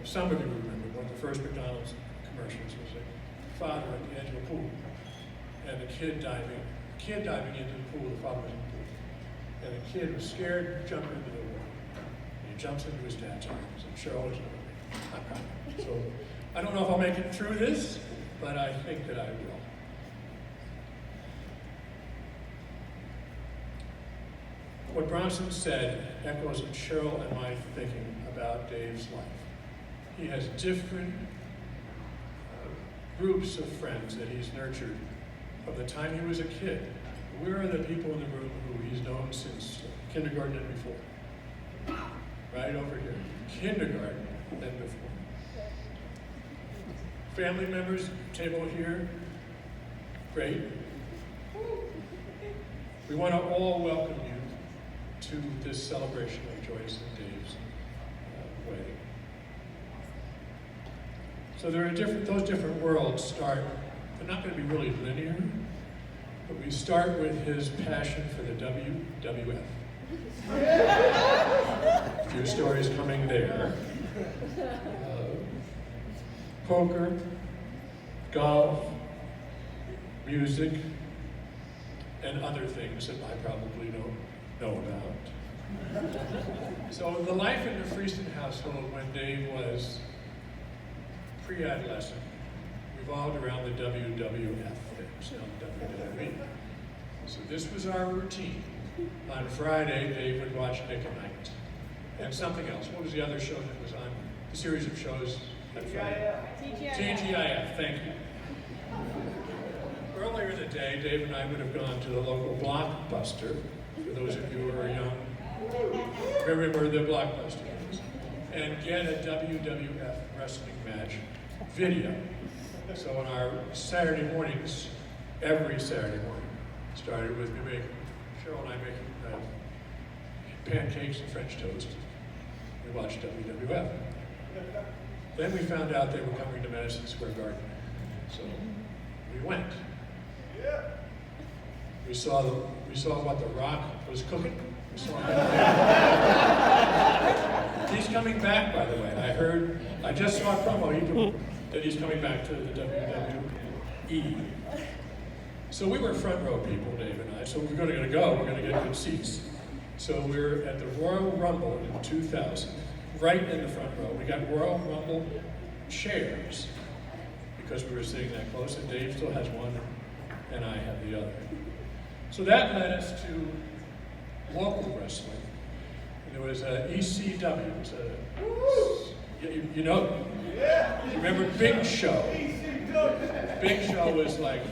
some of you remember, one of the first McDonald's commercials was a father at the edge of a pool, and the kid diving into the pool, the father was in the pool. And the kid was scared, jumped into the water. And he jumps into his dad's arms, and Cheryl is over me. I'm proud. So I don't know if I'll make it through this, but I think that I will. What Bronson said echoes Cheryl and my thinking about Dave's life. He has different groups of friends that he's nurtured from the time he was a kid. Where are the people in the room who he's known since kindergarten and before? Right over here. Kindergarten and before. Family members, table here. Great. We want to all welcome you to this celebration of Joyce and Dave's wedding. So there are those different worlds start, they're not going to be really linear, but we start with his passion for the WWF. A few stories coming there. Poker, golf, music, and other things that I probably don't know about. So the life in the Friesen household when Dave was pre-adolescent revolved around the WWF things, not WWE. So this was our routine. On Friday, Dave would watch Nick at Night. And something else. What was the other show that was on? The series of shows on Friday? TGIF, thank you. Earlier in the day, Dave and I would have gone to the local Blockbuster. For those of you who are young, remember the Blockbuster is, and get a WWF wrestling match video. So on our Saturday mornings, every Saturday morning, started with me Cheryl and I making pancakes and French toast. We watched WWF. Then we found out they were coming to Madison Square Garden, so we went. We saw what The Rock was cooking. He's coming back, by the way. I just saw a promo that he's coming back to the WWE. So we were front row people, Dave and I. So we're going to get good seats. So we're at the Royal Rumble in 2000, right in the front row. We got Royal Rumble chairs because we were sitting that close, and Dave still has one, and I have the other. So that led us to local wrestling. And there was ECW. It was you know, you remember Big Show? Big Show was like,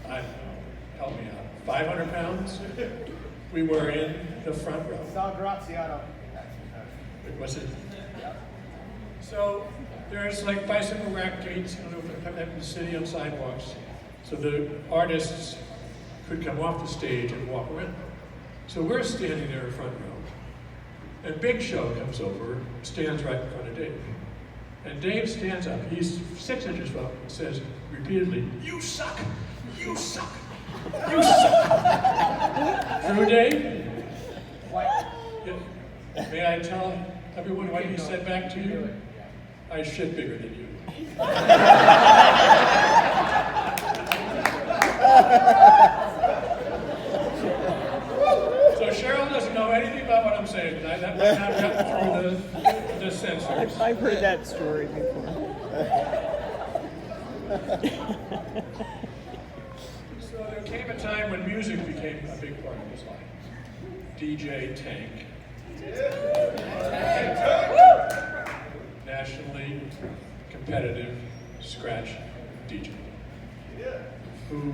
I don't know, help me out, 500 pounds? We were in the front row. Sal Graziano. Was it? So there's like bicycle rack gates in the city on sidewalks. So the artists could come off the stage and walk around. So we're standing there in front row. And Big Show comes over, stands right in front of Dave. And Dave stands up, he's 6 inches up, and says repeatedly, "You suck! You suck! You suck!" True, Dave? Yeah. May I tell everyone what he said back to you? I shit bigger than you. So Cheryl doesn't know anything about what I'm saying tonight. That might not have gotten through the censors. I've heard that story before. So there came a time when music became a big part of his life. DJ Tank. Nationally competitive scratch DJ. Who,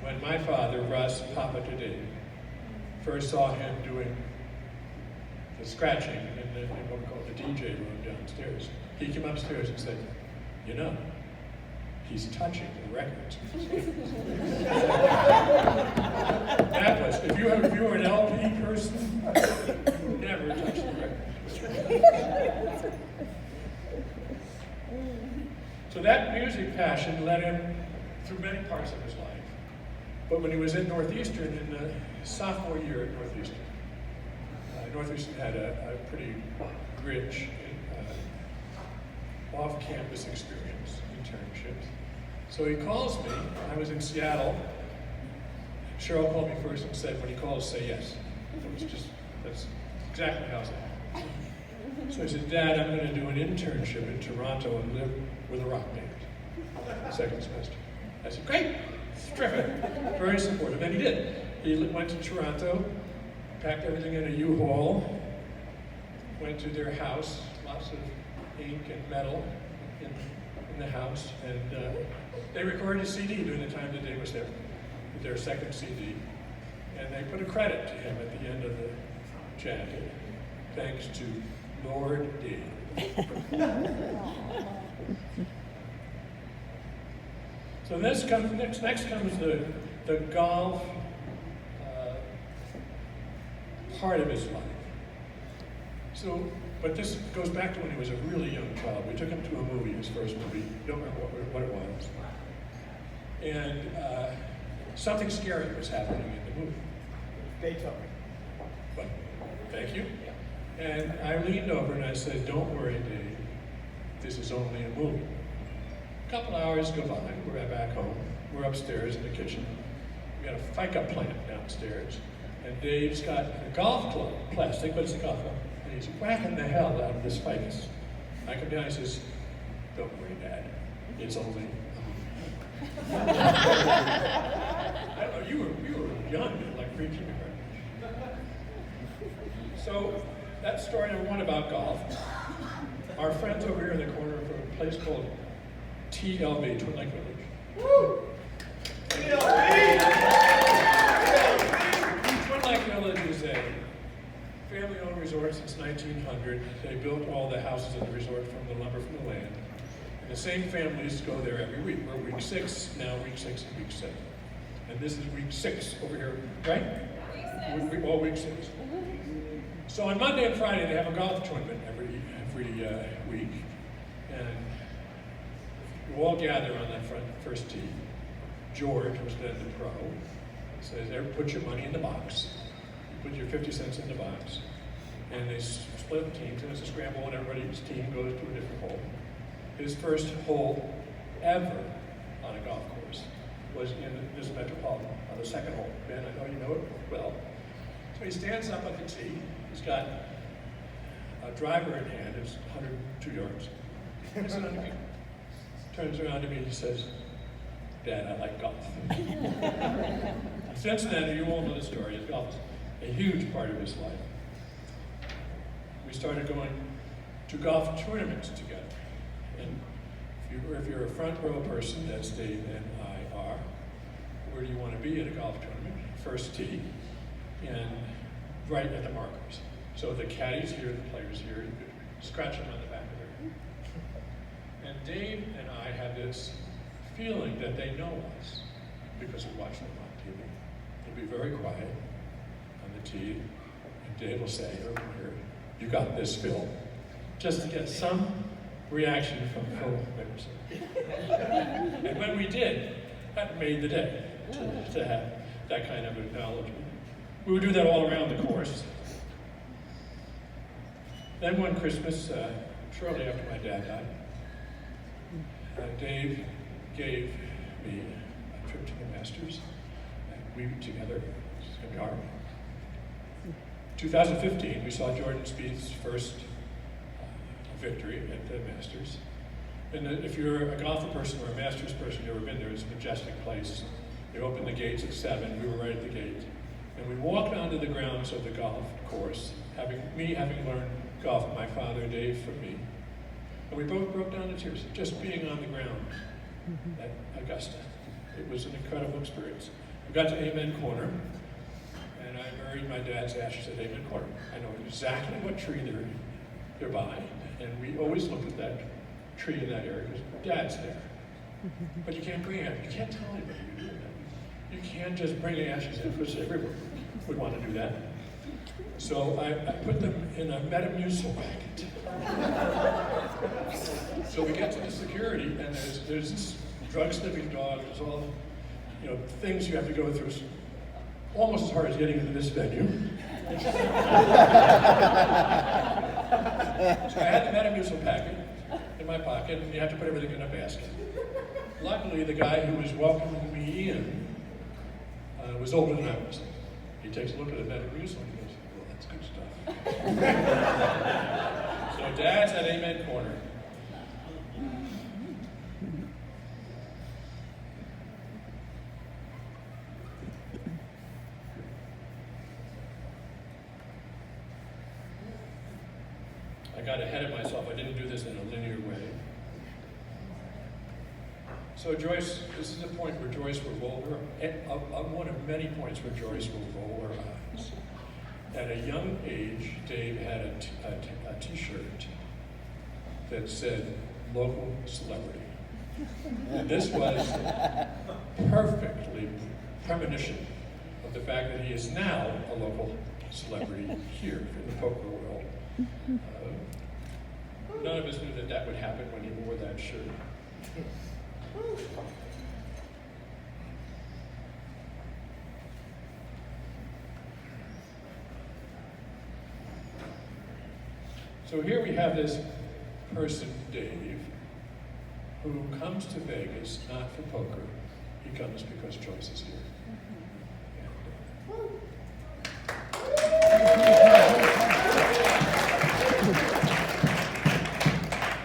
when my father, Russ Papa to Dave, first saw him doing the scratching in what we call the DJ room downstairs, he came upstairs and said, "You know, he's touching the records." That was, if you were an LP person, you never touched the records. So that music passion led him through many parts of his life. But when he was at Northeastern, in the sophomore year at Northeastern, Northeastern had a pretty rich off-campus experience, internships. So he calls me. I was in Seattle. Cheryl called me first and said, when he calls, say yes. That's exactly how it happened. So he said, Dad, I'm going to do an internship in Toronto and live with a rock band. Second semester. I said, great, it's terrific, very supportive. And he did. He went to Toronto, packed everything in a U-Haul, went to their house, lots of ink and metal in the house, and they recorded a CD during the time that Dave was there, their second CD, and they put a credit to him at the end of the jacket, thanks to Lord Dave. So next comes the golf part of his life. So, but this goes back to when he was a really young child. We took him to a movie, his first movie. Don't remember what it was. And something scary was happening in the movie. Beethoven. But, thank you. And I leaned over and I said, don't worry, Dave. This is only a movie. A couple hours go by, we're back home. We're upstairs in the kitchen. We got a FICA plant downstairs. And Dave's got a golf club, plastic, but it's a golf club. And he's whacking the hell out of this ficus. I come down and he says, don't worry, Dad. It's only a movie. I don't know, you were young, like preaching. So that's story number one about golf. Our friends over here in the corner from a place called TLV, Twin Lake Village. Woo! Twin Lake Village is a family-owned resort since 1900. They built all the houses in the resort from the lumber from the land. And the same families go there every week. We're week 6, now week 6 and week 7. And this is week 6 over here, right? All week 6. So on Monday and Friday, they have a golf tournament every week. And you all gather on that first tee. George, who's then the pro, says, put your money in the box. You put your 50 cents in the box. And they split teams, and it's a scramble, and everybody's team goes to a different hole. His first hole ever on a golf course was in this Metropolitan, on the second hole. Ben, I know you know it well. So he stands up at the tee. He's got a driver in hand. It's 102 yards. He's on the green. Turns around to me and he says, Dad, I like golf. Since then, you all know the story. Golf is a huge part of his life. We started going to golf tournaments together. And if you're a front row person, as Dave and I are, where do you want to be at a golf tournament? First tee, and right at the markers. So the caddies here, the players here, you could scratch them on the back of their head. And Dave and I had this feeling that they know us because we watch them on TV. They'll be very quiet on the tee, and Dave will say, over here, you got this, Phil, just to get some reaction from Phil Mickelson. And when we did, that made the day to have that kind of acknowledgement. We would do that all around the course. Then one Christmas, shortly after my dad died, Dave gave me a trip to the Masters, and we were together. It's going to be hard. 2015, we saw Jordan Spieth's first victory at the Masters. And if you're a golfer person or a Masters person, you've ever been there, it's a majestic place. They opened the gates at 7, we were right at the gate. And we walked onto the grounds of the golf course, having learned golf from my father, Dave, from me. And we both broke down in tears, just being on the ground at Augusta. It was an incredible experience. We got to Amen Corner, and I buried my dad's ashes at Amen Corner. I know exactly what tree they're by, and we always look at that tree in that area because Dad's there. But you can't bring ashes. You can't tell anybody you're doing that. You can't just bring ashes in because everyone would want to do that. So I put them in a Metamucil packet. So we get to the security, and there's this drug-sniffing dog. There's all, things you have to go through. Almost as hard as getting into this venue. So I had the Metamucil packet in my my pocket, and you have to put everything in a basket. Luckily, the guy who was welcoming me in was older than I was. He takes a look at the medical use and he goes, well, that's good stuff. So Dad's at Amen Corner. I got ahead of myself. I didn't do this in a linear way. So Joyce, this is a point where Joyce will roll her, one of many points where Joyce will roll her eyes. At a young age, Dave had a t-shirt that said, local celebrity. And this was perfectly premonition of the fact that he is now a local celebrity here in the poker world. None of us knew that that would happen when he wore that shirt. So here we have this person, Dave, who comes to Vegas not for poker. He comes because Joyce is here.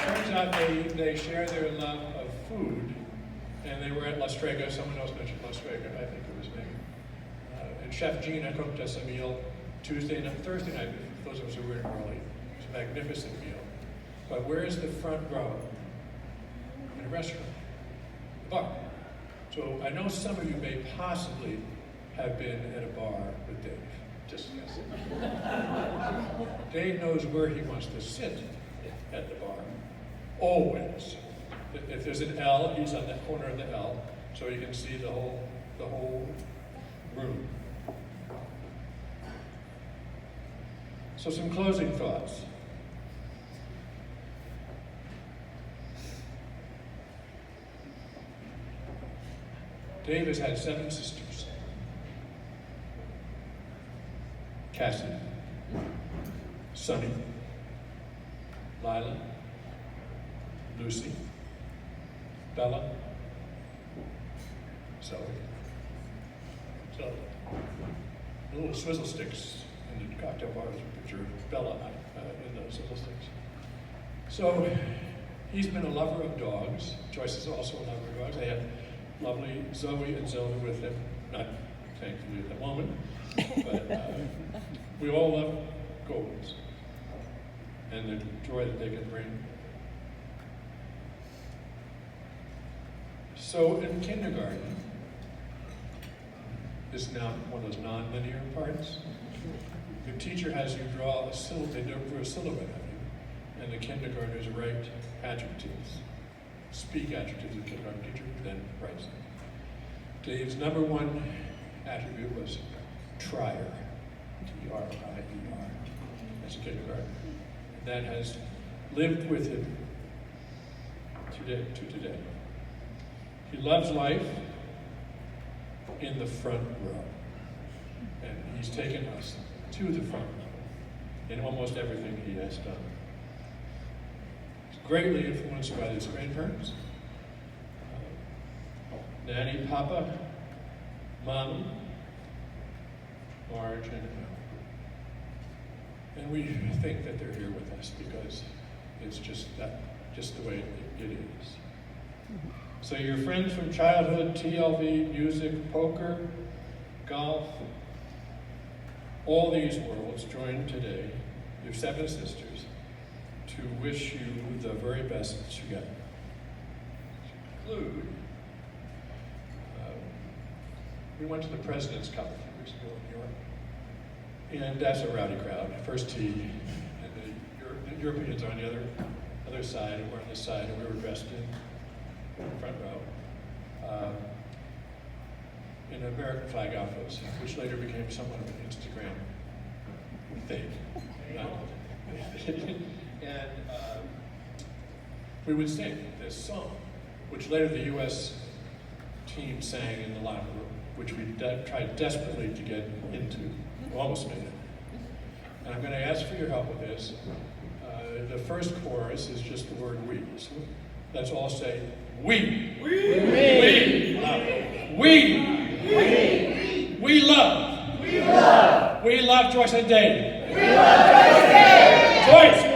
Turns out they share their love of food, and they were at La Strega. Someone else mentioned La Strega, I think it was me. And Chef Gina cooked us a meal Thursday night, those of us who were in early. It was a magnificent meal. But where is the front row? In a restaurant, a bar. So I know some of you may possibly have been at a bar with Dave. Just yes. Dave knows where he wants to sit at the bar. Always. If there's an L, he's on that corner of the L, so you can see the whole room. So some closing thoughts. Dave has had 7 sisters. Cassie, Sunny, Lila, Lucy, Bella, Zoe. So, the little swizzle sticks in the cocktail bar is a picture of Bella in those swizzle sticks. So, he's been a lover of dogs. Joyce is also a lover of dogs. They have lovely Zoe and Zelda with him, not thankfully at the moment, but we all love goals and the joy that they can bring. So in kindergarten, this is now one of those non-linear parts. The teacher has you draw a silhouette, they draw a silhouette of you, and the kindergartners write adjectives. Speak adjectives of the kindergarten teacher, then writes them. Dave's number 1 attribute was trier, T-R-I-E-R, as a kindergartner. And that has lived with him to today. He loves life in the front row. And he's taken us to the front row in almost everything he has done. Greatly influenced by his grandparents, Nanny, Papa, Mommy, Marge, and Al. And we think that they're here with us because it's just the way it is. So your friends from childhood, TLV, music, poker, golf, all these worlds join today, your 7 sisters, to wish you the very best that you get. To conclude, we went to the President's Cup a few weeks ago in New York, and that's a rowdy crowd. First tee, and the Europeans are on the other side, and we're on this side, and we were dressed in the front row in American flag outfits, which later became somewhat of an Instagram thing. And we would sing this song, which later the U.S. team sang in the locker room, which we tried desperately to get into. We almost made it. And I'm going to ask for your help with this. the first chorus is just the word we. So let's all say we. We. We love. We love Joyce and Dave. We love Joyce and Dave. Joyce.